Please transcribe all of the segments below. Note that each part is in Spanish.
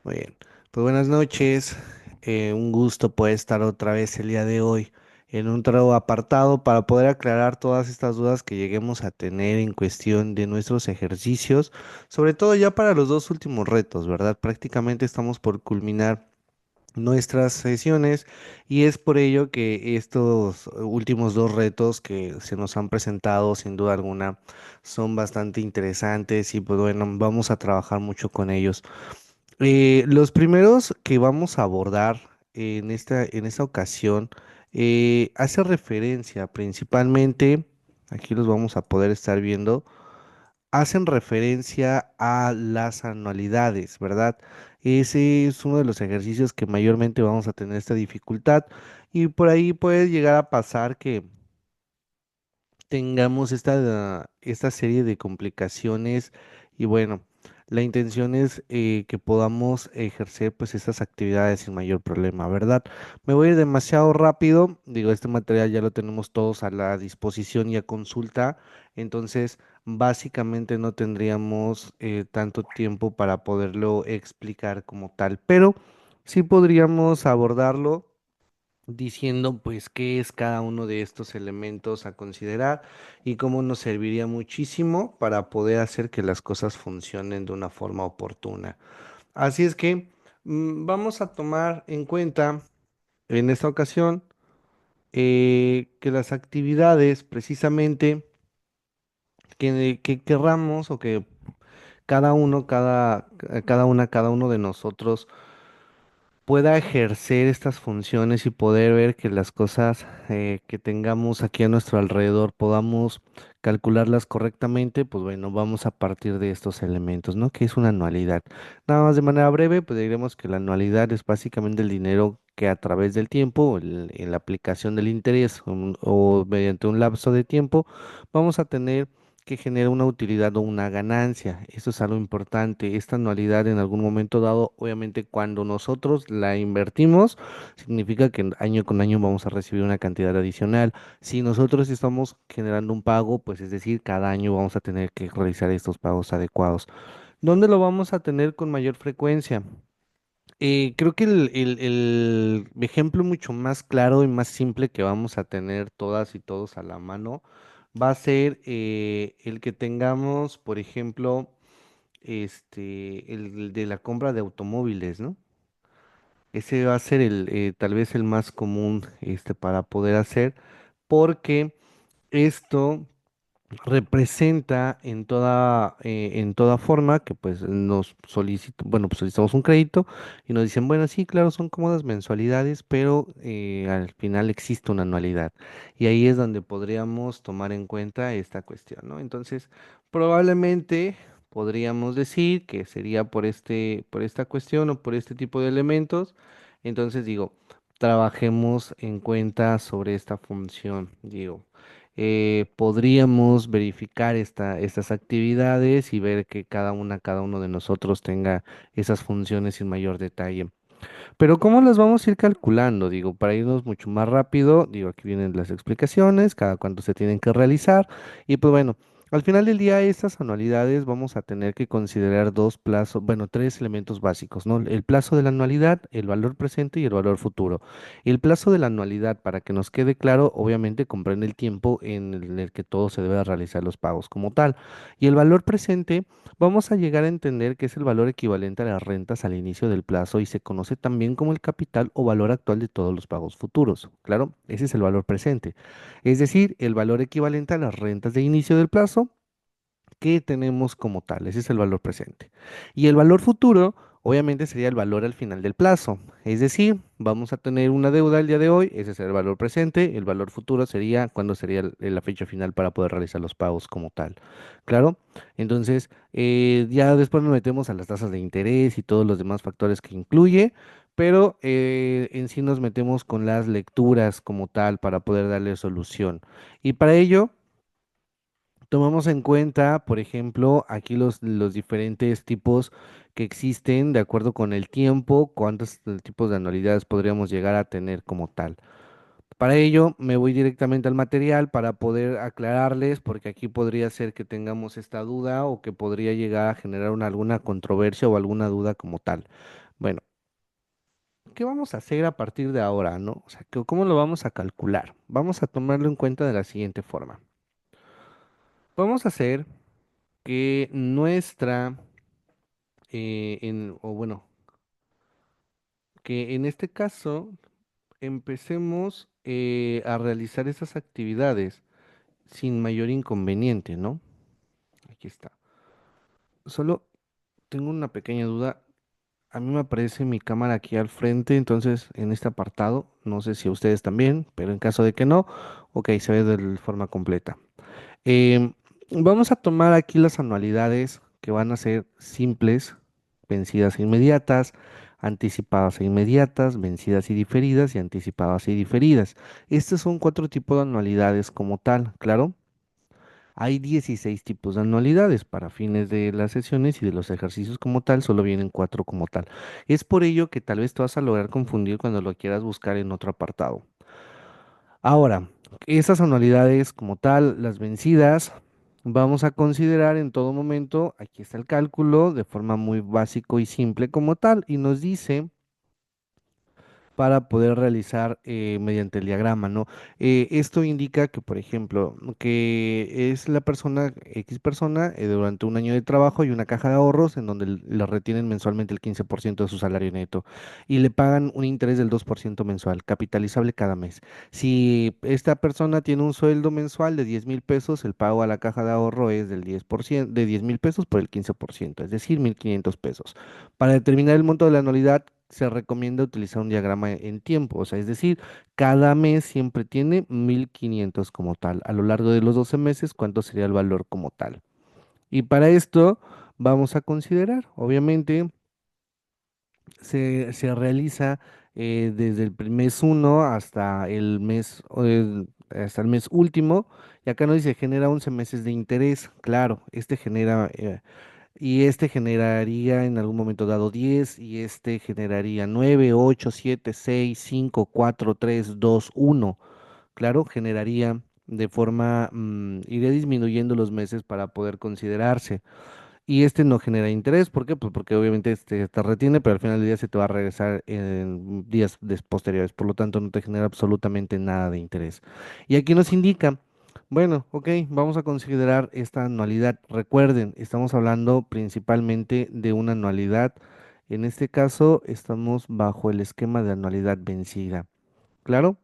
Muy bien, pues buenas noches. Un gusto poder estar otra vez el día de hoy en un nuevo apartado para poder aclarar todas estas dudas que lleguemos a tener en cuestión de nuestros ejercicios, sobre todo ya para los dos últimos retos, ¿verdad? Prácticamente estamos por culminar nuestras sesiones y es por ello que estos últimos dos retos que se nos han presentado sin duda alguna son bastante interesantes y pues bueno, vamos a trabajar mucho con ellos. Los primeros que vamos a abordar en esta ocasión hace referencia principalmente, aquí los vamos a poder estar viendo, hacen referencia a las anualidades, ¿verdad? Ese es uno de los ejercicios que mayormente vamos a tener esta dificultad y por ahí puede llegar a pasar que tengamos esta serie de complicaciones y bueno, la intención es que podamos ejercer pues estas actividades sin mayor problema, ¿verdad? Me voy a ir demasiado rápido, digo, este material ya lo tenemos todos a la disposición y a consulta, entonces básicamente no tendríamos tanto tiempo para poderlo explicar como tal, pero sí podríamos abordarlo diciendo pues qué es cada uno de estos elementos a considerar y cómo nos serviría muchísimo para poder hacer que las cosas funcionen de una forma oportuna. Así es que vamos a tomar en cuenta en esta ocasión que las actividades precisamente que querramos o que cada uno de nosotros pueda ejercer estas funciones y poder ver que las cosas que tengamos aquí a nuestro alrededor podamos calcularlas correctamente, pues bueno, vamos a partir de estos elementos, ¿no? Que es una anualidad. Nada más de manera breve, pues diremos que la anualidad es básicamente el dinero que a través del tiempo, en la aplicación del interés o mediante un lapso de tiempo, vamos a tener que genera una utilidad o una ganancia. Eso es algo importante. Esta anualidad en algún momento dado, obviamente cuando nosotros la invertimos, significa que año con año vamos a recibir una cantidad adicional. Si nosotros estamos generando un pago, pues es decir, cada año vamos a tener que realizar estos pagos adecuados. ¿Dónde lo vamos a tener con mayor frecuencia? Creo que el ejemplo mucho más claro y más simple que vamos a tener todas y todos a la mano va a ser el que tengamos, por ejemplo, el de la compra de automóviles, ¿no? Ese va a ser tal vez el más común, para poder hacer, porque esto representa en toda forma que pues bueno, pues solicitamos un crédito y nos dicen, bueno, sí, claro, son cómodas mensualidades, pero al final existe una anualidad. Y ahí es donde podríamos tomar en cuenta esta cuestión, ¿no? Entonces, probablemente podríamos decir que sería por esta cuestión o por este tipo de elementos. Entonces, digo, trabajemos en cuenta sobre esta función, digo podríamos verificar estas actividades y ver que cada uno de nosotros tenga esas funciones sin mayor detalle. Pero ¿cómo las vamos a ir calculando? Digo, para irnos mucho más rápido, digo, aquí vienen las explicaciones, cada cuánto se tienen que realizar. Y pues bueno, al final del día, estas anualidades vamos a tener que considerar dos plazos, bueno, tres elementos básicos, ¿no? El plazo de la anualidad, el valor presente y el valor futuro. El plazo de la anualidad, para que nos quede claro, obviamente comprende el tiempo en el que todo se debe realizar los pagos como tal. Y el valor presente vamos a llegar a entender que es el valor equivalente a las rentas al inicio del plazo y se conoce también como el capital o valor actual de todos los pagos futuros. Claro, ese es el valor presente. Es decir, el valor equivalente a las rentas de inicio del plazo que tenemos como tal. Ese es el valor presente. Y el valor futuro, obviamente, sería el valor al final del plazo. Es decir, vamos a tener una deuda el día de hoy, ese será el valor presente. El valor futuro sería cuando sería la fecha final para poder realizar los pagos como tal. Claro. Entonces, ya después nos metemos a las tasas de interés y todos los demás factores que incluye. Pero en sí nos metemos con las lecturas como tal para poder darle solución. Y para ello, tomamos en cuenta, por ejemplo, aquí los diferentes tipos que existen de acuerdo con el tiempo, cuántos tipos de anualidades podríamos llegar a tener como tal. Para ello, me voy directamente al material para poder aclararles, porque aquí podría ser que tengamos esta duda o que podría llegar a generar alguna controversia o alguna duda como tal. Bueno, ¿qué vamos a hacer a partir de ahora, no? O sea, ¿cómo lo vamos a calcular? Vamos a tomarlo en cuenta de la siguiente forma. Vamos a hacer que nuestra, o bueno, que en este caso empecemos a realizar esas actividades sin mayor inconveniente, ¿no? Aquí está. Solo tengo una pequeña duda. A mí me aparece mi cámara aquí al frente, entonces en este apartado, no sé si a ustedes también, pero en caso de que no, ok, se ve de forma completa. Em, Vamos a tomar aquí las anualidades que van a ser simples, vencidas e inmediatas, anticipadas e inmediatas, vencidas y diferidas y anticipadas y diferidas. Estos son cuatro tipos de anualidades como tal, claro. Hay 16 tipos de anualidades para fines de las sesiones y de los ejercicios como tal, solo vienen cuatro como tal. Es por ello que tal vez te vas a lograr confundir cuando lo quieras buscar en otro apartado. Ahora, esas anualidades como tal, las vencidas, vamos a considerar en todo momento, aquí está el cálculo de forma muy básico y simple como tal, y nos dice para poder realizar mediante el diagrama, ¿no? Esto indica que, por ejemplo, que es la persona, X persona, durante un año de trabajo y una caja de ahorros en donde le retienen mensualmente el 15% de su salario neto y le pagan un interés del 2% mensual, capitalizable cada mes. Si esta persona tiene un sueldo mensual de 10,000 pesos, el pago a la caja de ahorro es del 10%, de 10,000 pesos por el 15%, es decir, 1,500 pesos. Para determinar el monto de la anualidad, se recomienda utilizar un diagrama en tiempo, o sea, es decir, cada mes siempre tiene 1,500 como tal. A lo largo de los 12 meses, ¿cuánto sería el valor como tal? Y para esto vamos a considerar, obviamente, se realiza desde el mes uno hasta el mes último, y acá nos dice genera 11 meses de interés. Claro, este genera y este generaría en algún momento dado 10 y este generaría 9, 8, 7, 6, 5, 4, 3, 2, 1. Claro, generaría de forma, iría disminuyendo los meses para poder considerarse. Y este no genera interés, ¿por qué? Pues porque obviamente este te retiene, pero al final del día se te va a regresar en días posteriores, por lo tanto no te genera absolutamente nada de interés. Y aquí nos indica, bueno, ok, vamos a considerar esta anualidad. Recuerden, estamos hablando principalmente de una anualidad. En este caso, estamos bajo el esquema de anualidad vencida. ¿Claro?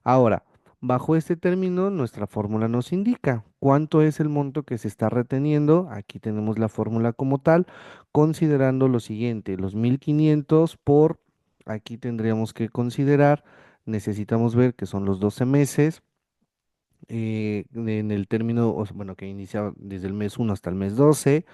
Ahora, bajo este término, nuestra fórmula nos indica cuánto es el monto que se está reteniendo. Aquí tenemos la fórmula como tal, considerando lo siguiente, los 1,500 por, aquí tendríamos que considerar, necesitamos ver que son los 12 meses en el término, o sea, bueno, que inicia desde el mes uno hasta el mes 12.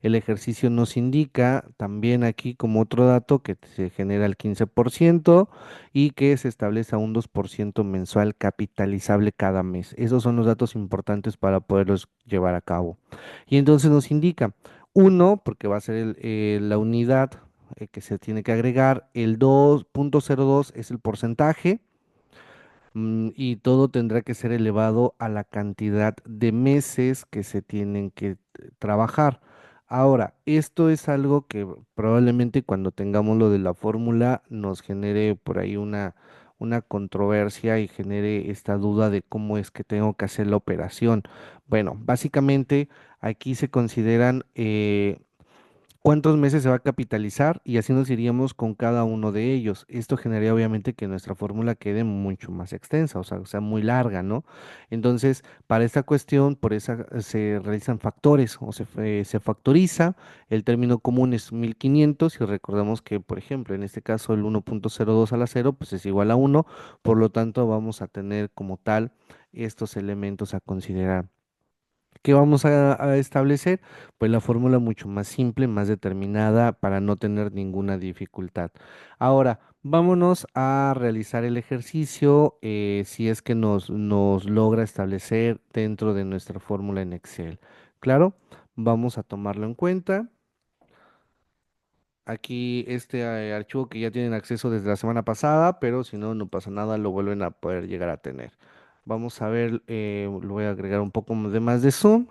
El ejercicio nos indica también aquí como otro dato que se genera el 15% y que se establece a un 2% mensual capitalizable cada mes. Esos son los datos importantes para poderlos llevar a cabo. Y entonces nos indica, uno, porque va a ser la unidad que se tiene que agregar, el 2,02 es el porcentaje. Y todo tendrá que ser elevado a la cantidad de meses que se tienen que trabajar. Ahora, esto es algo que probablemente cuando tengamos lo de la fórmula nos genere por ahí una controversia y genere esta duda de cómo es que tengo que hacer la operación. Bueno, básicamente aquí se consideran cuántos meses se va a capitalizar y así nos iríamos con cada uno de ellos. Esto generaría obviamente que nuestra fórmula quede mucho más extensa, o sea, muy larga, ¿no? Entonces, para esta cuestión, por esa se realizan factores o se factoriza. El término común es 1,500 y recordamos que, por ejemplo, en este caso el 1,02 a la cero, pues es igual a uno. Por lo tanto, vamos a tener como tal estos elementos a considerar. ¿Qué vamos a establecer? Pues la fórmula mucho más simple, más determinada para no tener ninguna dificultad. Ahora, vámonos a realizar el ejercicio si es que nos logra establecer dentro de nuestra fórmula en Excel. Claro, vamos a tomarlo en cuenta. Aquí este archivo que ya tienen acceso desde la semana pasada, pero si no, no pasa nada, lo vuelven a poder llegar a tener. Vamos a ver, lo voy a agregar un poco de más de zoom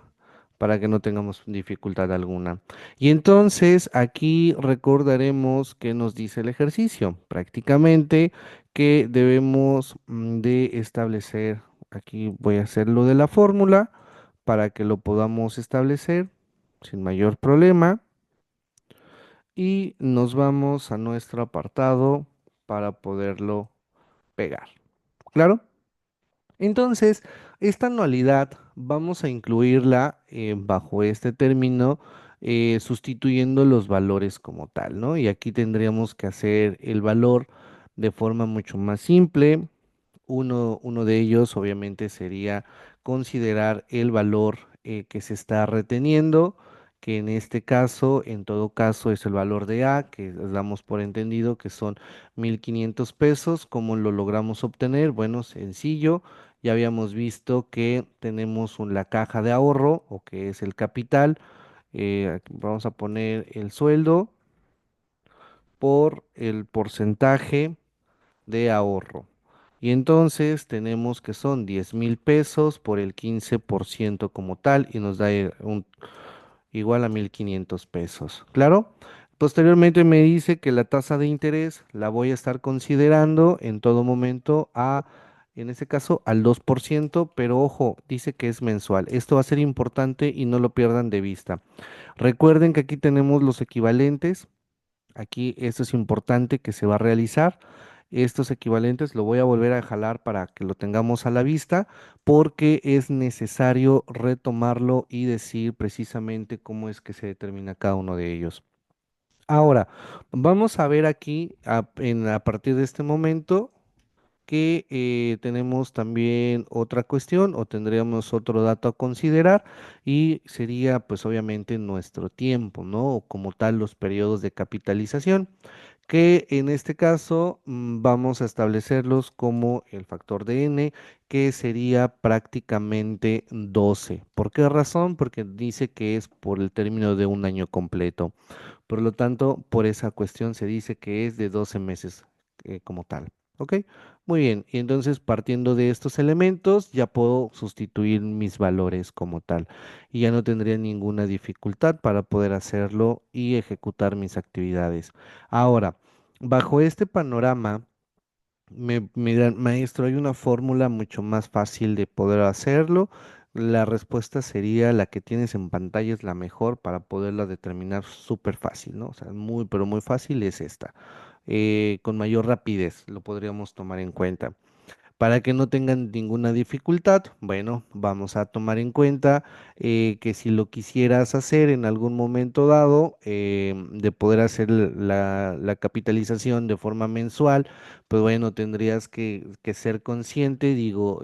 para que no tengamos dificultad alguna. Y entonces aquí recordaremos qué nos dice el ejercicio. Prácticamente que debemos de establecer, aquí voy a hacer lo de la fórmula para que lo podamos establecer sin mayor problema y nos vamos a nuestro apartado para poderlo pegar. ¿Claro? Entonces, esta anualidad vamos a incluirla bajo este término, sustituyendo los valores como tal, ¿no? Y aquí tendríamos que hacer el valor de forma mucho más simple. Uno de ellos obviamente sería considerar el valor que se está reteniendo, que en este caso, en todo caso, es el valor de A, que damos por entendido que son 1.500 pesos. ¿Cómo lo logramos obtener? Bueno, sencillo. Ya habíamos visto que tenemos la caja de ahorro o que es el capital. Aquí vamos a poner el sueldo por el porcentaje de ahorro. Y entonces tenemos que son 10.000 pesos por el 15% como tal y nos da igual a 1.500 pesos. ¿Claro? Posteriormente me dice que la tasa de interés la voy a estar considerando en todo momento en este caso, al 2%, pero ojo, dice que es mensual. Esto va a ser importante y no lo pierdan de vista. Recuerden que aquí tenemos los equivalentes. Aquí esto es importante que se va a realizar. Estos equivalentes lo voy a volver a jalar para que lo tengamos a la vista porque es necesario retomarlo y decir precisamente cómo es que se determina cada uno de ellos. Ahora, vamos a ver aquí a partir de este momento que tenemos también otra cuestión o tendríamos otro dato a considerar y sería pues obviamente nuestro tiempo, ¿no? O como tal los periodos de capitalización, que en este caso vamos a establecerlos como el factor de n, que sería prácticamente 12. ¿Por qué razón? Porque dice que es por el término de un año completo. Por lo tanto, por esa cuestión se dice que es de 12 meses como tal. ¿Ok? Muy bien. Y entonces, partiendo de estos elementos, ya puedo sustituir mis valores como tal. Y ya no tendría ninguna dificultad para poder hacerlo y ejecutar mis actividades. Ahora, bajo este panorama, me dirán, maestro, hay una fórmula mucho más fácil de poder hacerlo. La respuesta sería la que tienes en pantalla es la mejor para poderla determinar súper fácil, ¿no? O sea, muy, pero muy fácil es esta. Con mayor rapidez lo podríamos tomar en cuenta. Para que no tengan ninguna dificultad, bueno, vamos a tomar en cuenta que si lo quisieras hacer en algún momento dado, de poder hacer la capitalización de forma mensual, pues bueno, tendrías que ser consciente, digo,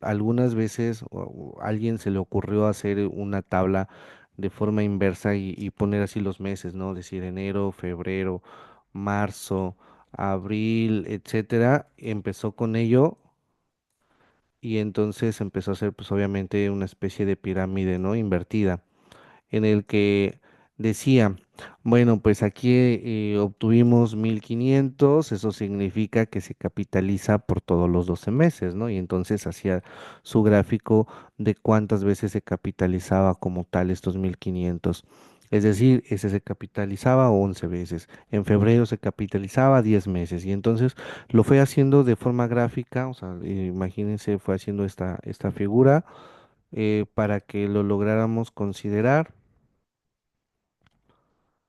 algunas veces a alguien se le ocurrió hacer una tabla de forma inversa y poner así los meses, ¿no? Decir enero, febrero, marzo, abril, etcétera, empezó con ello y entonces empezó a hacer pues obviamente una especie de pirámide, ¿no? Invertida en el que decía, bueno, pues aquí obtuvimos 1.500, eso significa que se capitaliza por todos los 12 meses, ¿no? Y entonces hacía su gráfico de cuántas veces se capitalizaba como tal estos 1.500. Es decir, ese se capitalizaba 11 veces. En febrero se capitalizaba 10 meses. Y entonces lo fue haciendo de forma gráfica, o sea, imagínense, fue haciendo esta figura para que lo lográramos considerar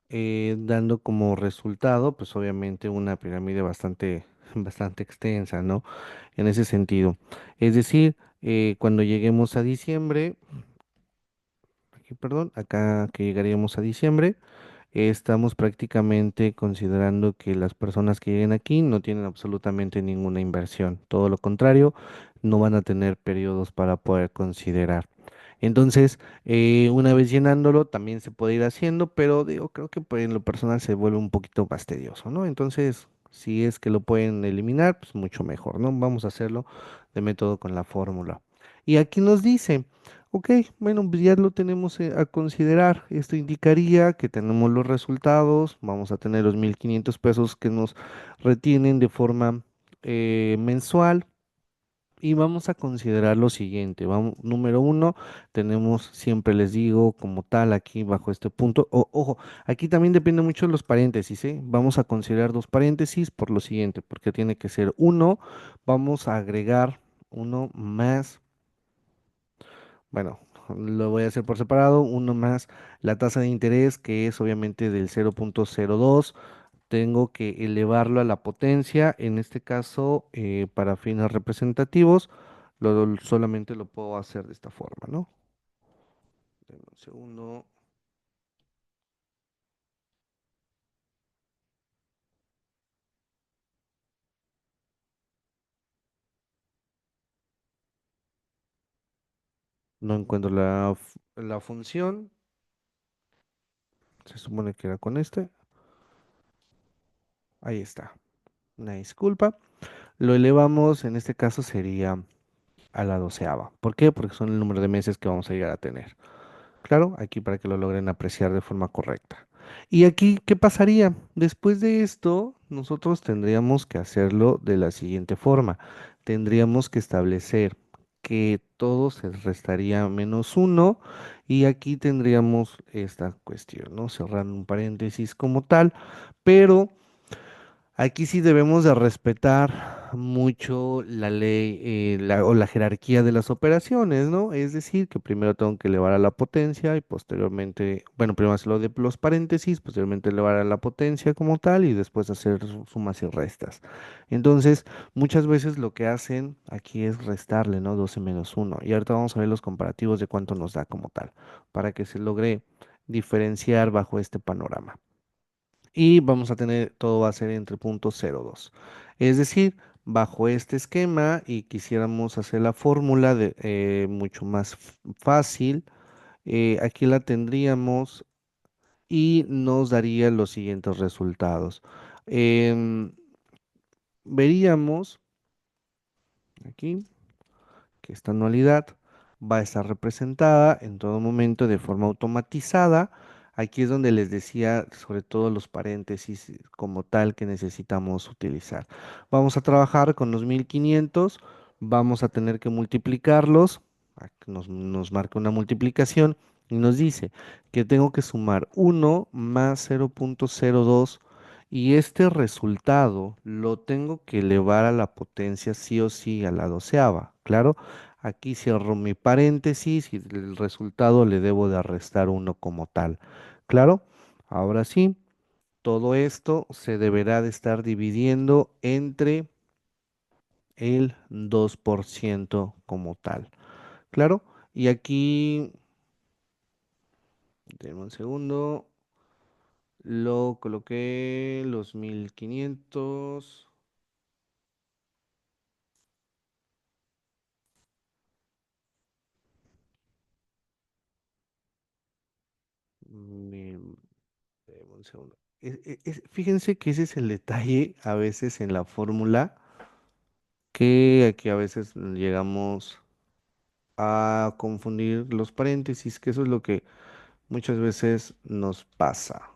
dando como resultado, pues obviamente una pirámide bastante, bastante extensa, ¿no? En ese sentido. Es decir, cuando lleguemos a diciembre, aquí, perdón, acá que llegaríamos a diciembre, estamos prácticamente considerando que las personas que lleguen aquí no tienen absolutamente ninguna inversión. Todo lo contrario, no van a tener periodos para poder considerar. Entonces, una vez llenándolo, también se puede ir haciendo, pero digo, creo que pues, en lo personal se vuelve un poquito más tedioso, ¿no? Entonces, si es que lo pueden eliminar, pues mucho mejor, ¿no? Vamos a hacerlo de método con la fórmula. Y aquí nos dice, ok, bueno, pues ya lo tenemos a considerar. Esto indicaría que tenemos los resultados, vamos a tener los 1.500 pesos que nos retienen de forma mensual Y vamos a considerar lo siguiente. Vamos, número uno, tenemos, siempre les digo, como tal, aquí bajo este punto. Ojo, aquí también depende mucho de los paréntesis, ¿eh? Vamos a considerar dos paréntesis por lo siguiente, porque tiene que ser uno. Vamos a agregar uno más, bueno, lo voy a hacer por separado, uno más la tasa de interés, que es obviamente del 0,02. Tengo que elevarlo a la potencia, en este caso, para fines representativos, solamente lo puedo hacer de esta forma, ¿no? Deme un segundo, no encuentro la función, se supone que era con este, ahí está, una disculpa, lo elevamos, en este caso sería a la doceava. ¿Por qué? Porque son el número de meses que vamos a llegar a tener. Claro, aquí para que lo logren apreciar de forma correcta. Y aquí, ¿qué pasaría? Después de esto, nosotros tendríamos que hacerlo de la siguiente forma. Tendríamos que establecer que todo se restaría menos uno y aquí tendríamos esta cuestión, ¿no? Cerrar un paréntesis como tal, pero aquí sí debemos de respetar mucho la ley o la jerarquía de las operaciones, ¿no? Es decir, que primero tengo que elevar a la potencia y posteriormente, bueno, primero hacer lo de los paréntesis, posteriormente elevar a la potencia como tal y después hacer sumas y restas. Entonces, muchas veces lo que hacen aquí es restarle, ¿no? 12 menos uno. Y ahorita vamos a ver los comparativos de cuánto nos da como tal, para que se logre diferenciar bajo este panorama y vamos a tener, todo va a ser entre puntos 0,2. Es decir, bajo este esquema y quisiéramos hacer la fórmula de, mucho más fácil, aquí la tendríamos y nos daría los siguientes resultados. Em, Veríamos aquí que esta anualidad va a estar representada en todo momento de forma automatizada. Aquí es donde les decía sobre todo los paréntesis como tal que necesitamos utilizar. Vamos a trabajar con los 1500, vamos a tener que multiplicarlos. Aquí nos marca una multiplicación y nos dice que tengo que sumar uno más 0,02 y este resultado lo tengo que elevar a la potencia sí o sí a la doceava. Claro, aquí cierro mi paréntesis y el resultado le debo de restar uno como tal. Claro, ahora sí, todo esto se deberá de estar dividiendo entre el 2% como tal. Claro, y aquí, denme un segundo, lo coloqué los 1500. mm, Deme un segundo. Fíjense que ese es el detalle a veces en la fórmula, que aquí a veces llegamos a confundir los paréntesis, que eso es lo que muchas veces nos pasa.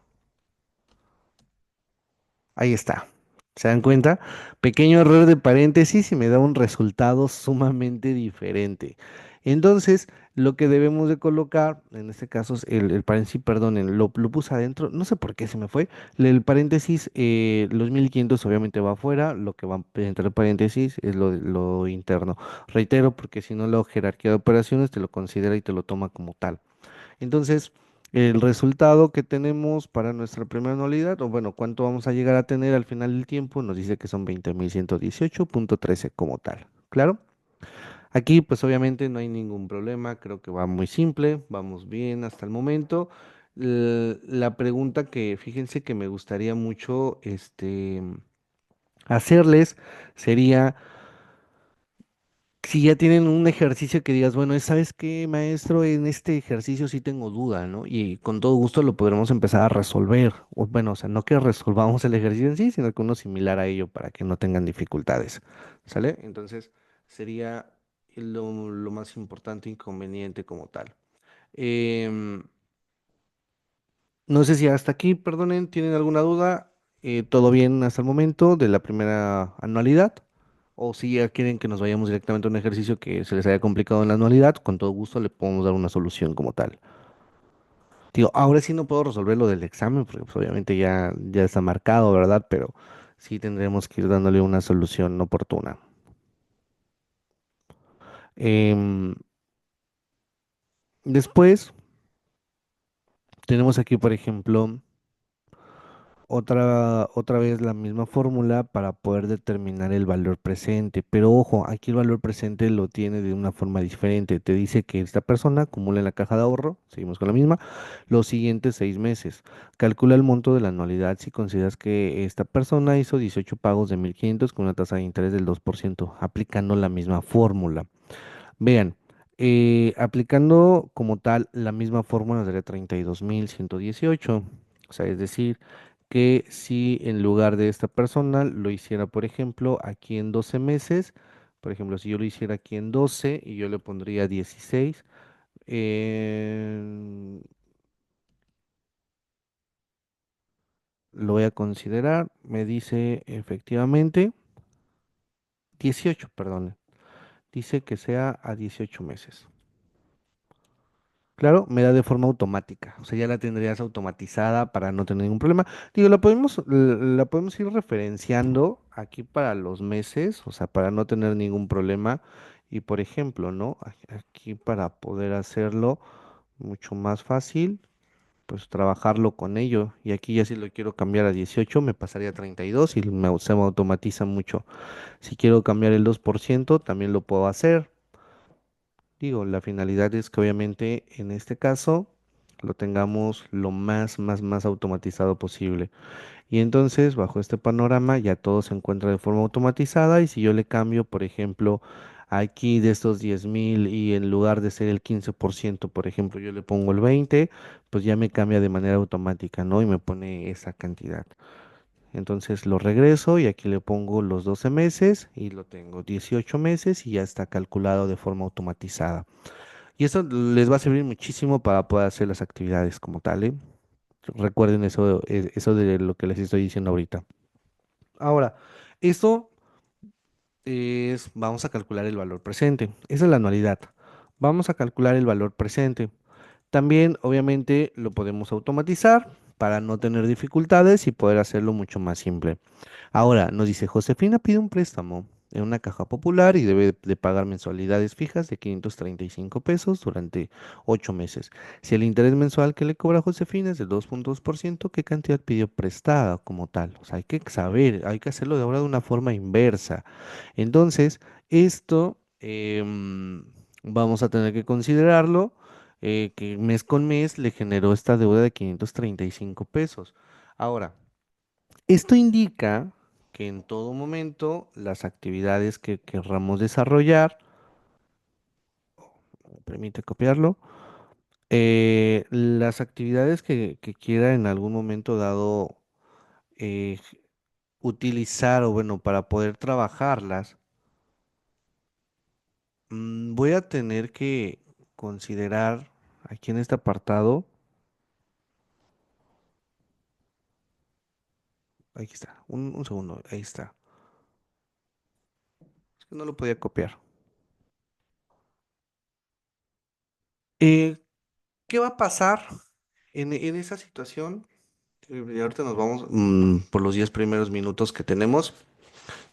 Ahí está. ¿Se dan cuenta? Pequeño error de paréntesis y me da un resultado sumamente diferente. Entonces, lo que debemos de colocar, en este caso es el paréntesis, perdonen, lo puse adentro, no sé por qué se me fue. El paréntesis, los 1500 obviamente va afuera, lo que va entre paréntesis es lo interno. Reitero, porque si no la jerarquía de operaciones te lo considera y te lo toma como tal. Entonces, el resultado que tenemos para nuestra primera anualidad, o bueno, cuánto vamos a llegar a tener al final del tiempo, nos dice que son 20.118.13 como tal. ¿Claro? Aquí, pues obviamente no hay ningún problema, creo que va muy simple, vamos bien hasta el momento. La pregunta que, fíjense que me gustaría mucho hacerles sería si ya tienen un ejercicio que digas, bueno, ¿sabes qué, maestro? En este ejercicio sí tengo duda, ¿no? Y con todo gusto lo podremos empezar a resolver. O, bueno, o sea, no que resolvamos el ejercicio en sí, sino que uno similar a ello para que no tengan dificultades. ¿Sale? Entonces, sería lo más importante, inconveniente como tal. Em, no sé si hasta aquí, perdonen, ¿tienen alguna duda? ¿Todo bien hasta el momento de la primera anualidad? O si ya quieren que nos vayamos directamente a un ejercicio que se les haya complicado en la anualidad, con todo gusto le podemos dar una solución como tal. Digo, ahora sí no puedo resolver lo del examen, porque pues, obviamente ya está marcado, ¿verdad? Pero sí tendremos que ir dándole una solución oportuna. Em, Después tenemos aquí, por ejemplo, otra vez la misma fórmula para poder determinar el valor presente. Pero ojo, aquí el valor presente lo tiene de una forma diferente. Te dice que esta persona acumula en la caja de ahorro, seguimos con la misma, los siguientes 6 meses. Calcula el monto de la anualidad si consideras que esta persona hizo 18 pagos de 1.500 con una tasa de interés del 2%, aplicando la misma fórmula. Vean, aplicando como tal la misma fórmula nos daría 32.118. O sea, es decir, que si en lugar de esta persona lo hiciera, por ejemplo, aquí en 12 meses, por ejemplo, si yo lo hiciera aquí en 12 y yo le pondría 16, eh, lo voy a considerar, me dice efectivamente 18, perdón, dice que sea a 18 meses. Claro, me da de forma automática, o sea, ya la tendrías automatizada para no tener ningún problema. Digo, la podemos ir referenciando aquí para los meses, o sea, para no tener ningún problema. Y por ejemplo, ¿no? Aquí para poder hacerlo mucho más fácil, pues trabajarlo con ello. Y aquí ya si lo quiero cambiar a 18, me pasaría a 32 y se me automatiza mucho. Si quiero cambiar el 2%, también lo puedo hacer. Digo, la finalidad es que obviamente en este caso lo tengamos lo más automatizado posible. Y entonces, bajo este panorama, ya todo se encuentra de forma automatizada. Y si yo le cambio, por ejemplo, aquí de estos 10.000 y en lugar de ser el 15%, por ejemplo, yo le pongo el 20, pues ya me cambia de manera automática, ¿no? Y me pone esa cantidad. Entonces lo regreso y aquí le pongo los 12 meses y lo tengo 18 meses y ya está calculado de forma automatizada. Y eso les va a servir muchísimo para poder hacer las actividades como tal, ¿eh? Recuerden eso, eso de lo que les estoy diciendo ahorita. Ahora, esto vamos a calcular el valor presente. Esa es la anualidad. Vamos a calcular el valor presente. También, obviamente, lo podemos automatizar para no tener dificultades y poder hacerlo mucho más simple. Ahora, nos dice, Josefina pide un préstamo en una caja popular y debe de pagar mensualidades fijas de 535 pesos durante 8 meses. Si el interés mensual que le cobra Josefina es del 2 puntos por ciento, ¿qué cantidad pidió prestada como tal? O sea, hay que saber, hay que hacerlo de ahora de una forma inversa. Entonces, esto vamos a tener que considerarlo, que mes con mes le generó esta deuda de 535 pesos. Ahora, esto indica que en todo momento las actividades que querramos desarrollar, me permite copiarlo, las actividades que quiera en algún momento dado eh, utilizar o bueno, para poder trabajarlas, voy a tener que considerar aquí en este apartado, aquí está, un segundo, ahí está, es que no lo podía copiar. Eh, ¿Qué va a pasar en esa situación? Y ahorita nos vamos por los 10 primeros minutos que tenemos.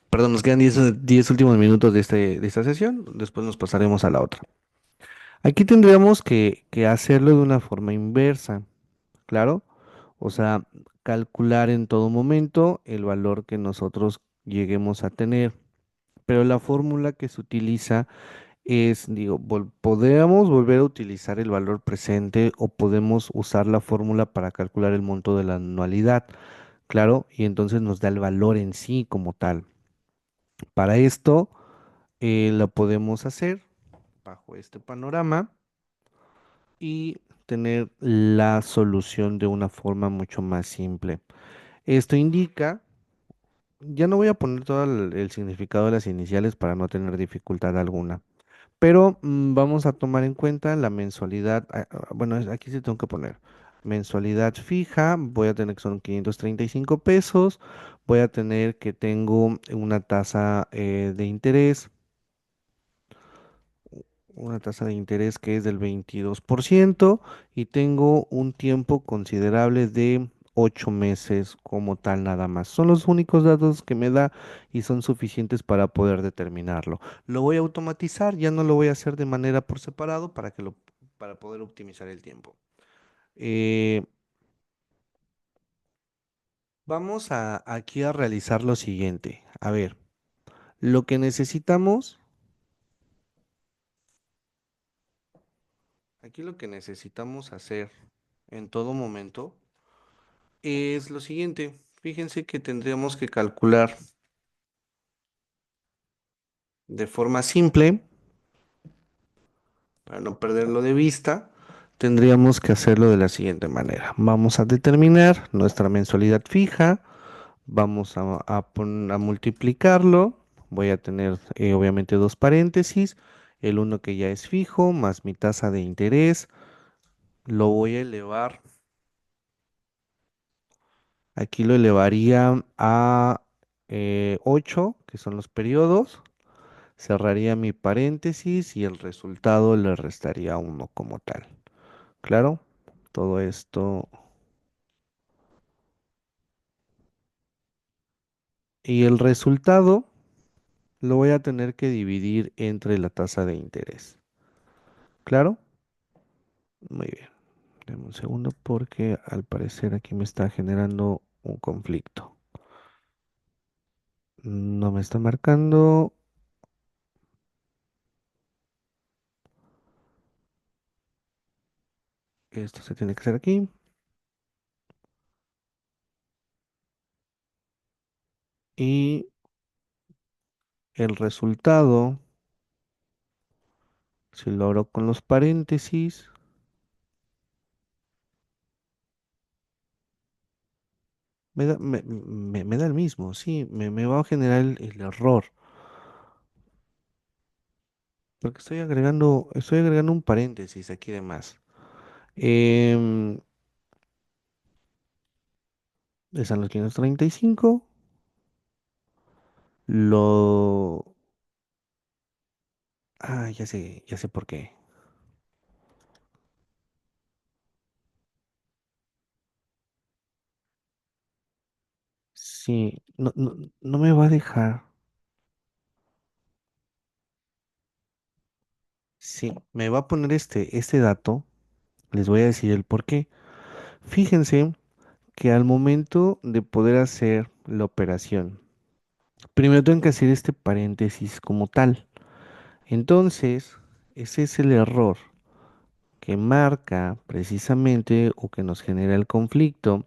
Perdón, nos quedan 10 últimos minutos de esta sesión. Después nos pasaremos a la otra. Aquí tendríamos que hacerlo de una forma inversa, claro. O sea, calcular en todo momento el valor que nosotros lleguemos a tener. Pero la fórmula que se utiliza es, digo, podríamos volver a utilizar el valor presente o podemos usar la fórmula para calcular el monto de la anualidad. Claro, y entonces nos da el valor en sí como tal. Para esto lo podemos hacer bajo este panorama y tener la solución de una forma mucho más simple. Esto indica, ya no voy a poner todo el significado de las iniciales para no tener dificultad alguna, pero vamos a tomar en cuenta la mensualidad. Bueno, aquí sí tengo que poner. mensualidad fija, voy a tener que son 535 pesos, voy a tener que tengo una tasa de interés, una tasa de interés que es del 22% y tengo un tiempo considerable de 8 meses como tal nada más. Son los únicos datos que me da y son suficientes para poder determinarlo. Lo voy a automatizar, ya no lo voy a hacer de manera por separado para poder optimizar el tiempo. Eh, Vamos a aquí a realizar lo siguiente. A ver, lo que necesitamos, aquí lo que necesitamos hacer en todo momento es lo siguiente. Fíjense que tendríamos que calcular de forma simple, para no perderlo de vista, tendríamos que hacerlo de la siguiente manera. Vamos a determinar nuestra mensualidad fija, vamos a multiplicarlo, voy a tener obviamente dos paréntesis, el uno que ya es fijo, más mi tasa de interés, lo voy a elevar, aquí lo elevaría a 8, que son los periodos. Cerraría mi paréntesis y el resultado le restaría uno como tal. Claro, todo esto. Y el resultado lo voy a tener que dividir entre la tasa de interés. ¿Claro? Muy bien. Deme un segundo porque al parecer aquí me está generando un conflicto. No me está marcando. Esto se tiene que hacer aquí. Y el resultado, si lo abro con los paréntesis, me da el mismo, sí, me va a generar el error, porque estoy agregando un paréntesis aquí de más. Em, Están los 535, lo... Ah, ya sé por qué. Sí, no me va a dejar. Sí, me va a poner este dato, les voy a decir el por qué. Fíjense que al momento de poder hacer la operación, primero tengo que hacer este paréntesis como tal. Entonces, ese es el error que marca precisamente o que nos genera el conflicto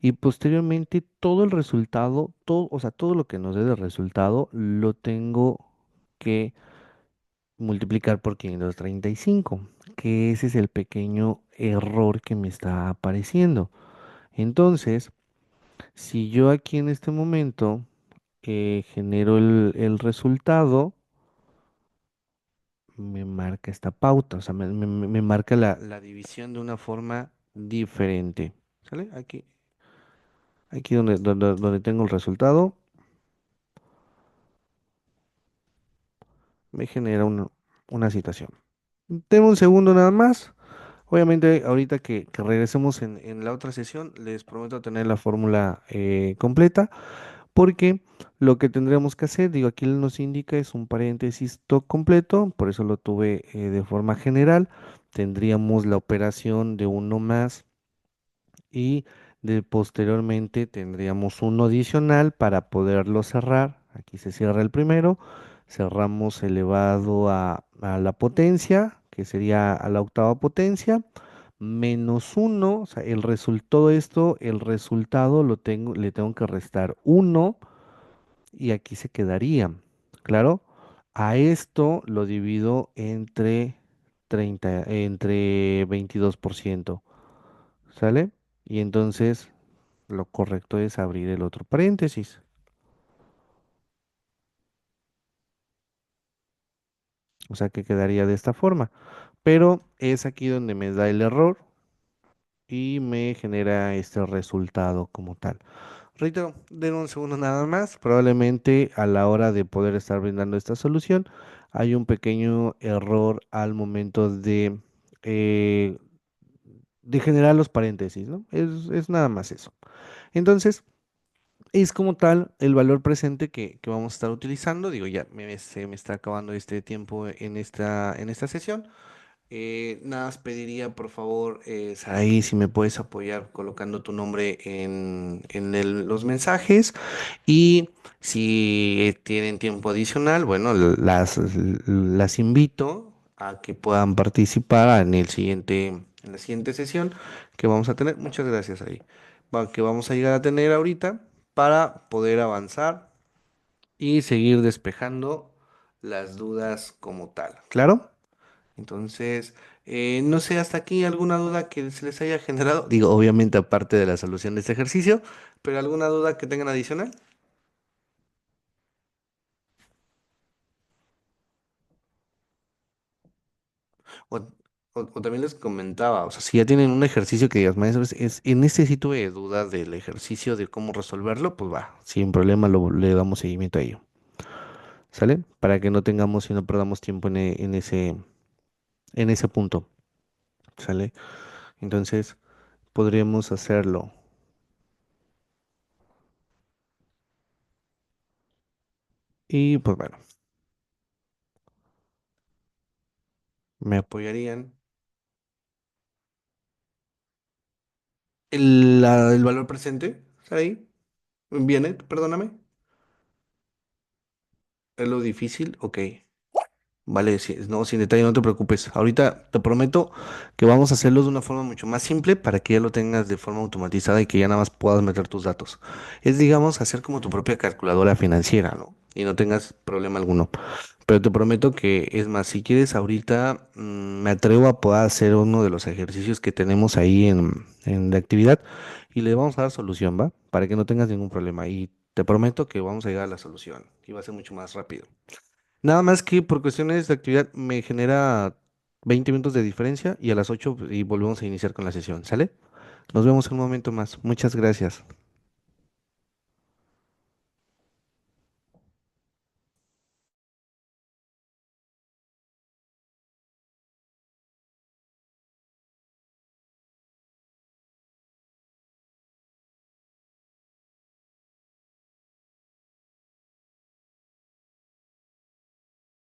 y posteriormente todo el resultado, todo, o sea, todo lo que nos dé de resultado lo tengo que multiplicar por 535, que ese es el pequeño error que me está apareciendo. Entonces, si yo aquí en este momento genero el resultado, me marca esta pauta, o sea, me marca la división de una forma diferente. ¿Sale? Aquí donde tengo el resultado, me genera una situación. Tengo un segundo nada más. Obviamente, ahorita que regresemos en la otra sesión, les prometo tener la fórmula completa, porque lo que tendremos que hacer, digo, aquí nos indica es un paréntesis completo, por eso lo tuve de forma general. Tendríamos la operación de uno más y posteriormente tendríamos uno adicional para poderlo cerrar. Aquí se cierra el primero, cerramos elevado a la potencia, que sería a la octava potencia, menos uno, o sea, todo esto, el resultado le tengo que restar uno y aquí se quedaría. Claro, a esto lo divido entre 22%. ¿Sale? Y entonces lo correcto es abrir el otro paréntesis. O sea que quedaría de esta forma. Pero es aquí donde me da el error. y me genera este resultado como tal. Reitero, den un segundo nada más. Probablemente a la hora de poder estar brindando esta solución hay un pequeño error al momento eh, de generar los paréntesis, ¿no? Es nada más eso. Entonces, es como tal el valor presente que vamos a estar utilizando. Digo, ya se me está acabando este tiempo en esta sesión. Nada más pediría, por favor, Saraí, si me puedes apoyar colocando tu nombre los mensajes y si tienen tiempo adicional, bueno, las invito a que puedan participar en la siguiente sesión que vamos a tener. Muchas gracias ahí. Que vamos a llegar a tener ahorita para poder avanzar y seguir despejando las dudas como tal. ¿Claro? Entonces, no sé, hasta aquí alguna duda que se les haya generado. Digo, obviamente aparte de la solución de este ejercicio, pero alguna duda que tengan adicional. O, o también les comentaba, o sea, si ya tienen un ejercicio que digas, maestro, en este sí tuve dudas del ejercicio de cómo resolverlo, pues va, sin problema le damos seguimiento a ello. ¿Sale? Para que no tengamos y no perdamos tiempo en ese punto. ¿Sale? Entonces, podríamos hacerlo. Y pues bueno, me apoyarían. El valor presente, ¿está ahí? Viene, perdóname. Es lo difícil, ok. Vale, no, sin detalle, no te preocupes. Ahorita te prometo que vamos a hacerlo de una forma mucho más simple para que ya lo tengas de forma automatizada y que ya nada más puedas meter tus datos. Es, digamos, hacer como tu propia calculadora financiera, ¿no? Y no tengas problema alguno. Pero te prometo que, es más, si quieres ahorita, me atrevo a poder hacer uno de los ejercicios que tenemos ahí en la actividad y le vamos a dar solución, ¿va? Para que no tengas ningún problema. Y te prometo que vamos a llegar a la solución y va a ser mucho más rápido. Nada más que por cuestiones de actividad me genera 20 minutos de diferencia y a las 8 y volvemos a iniciar con la sesión, ¿sale? Nos vemos en un momento más. Muchas gracias.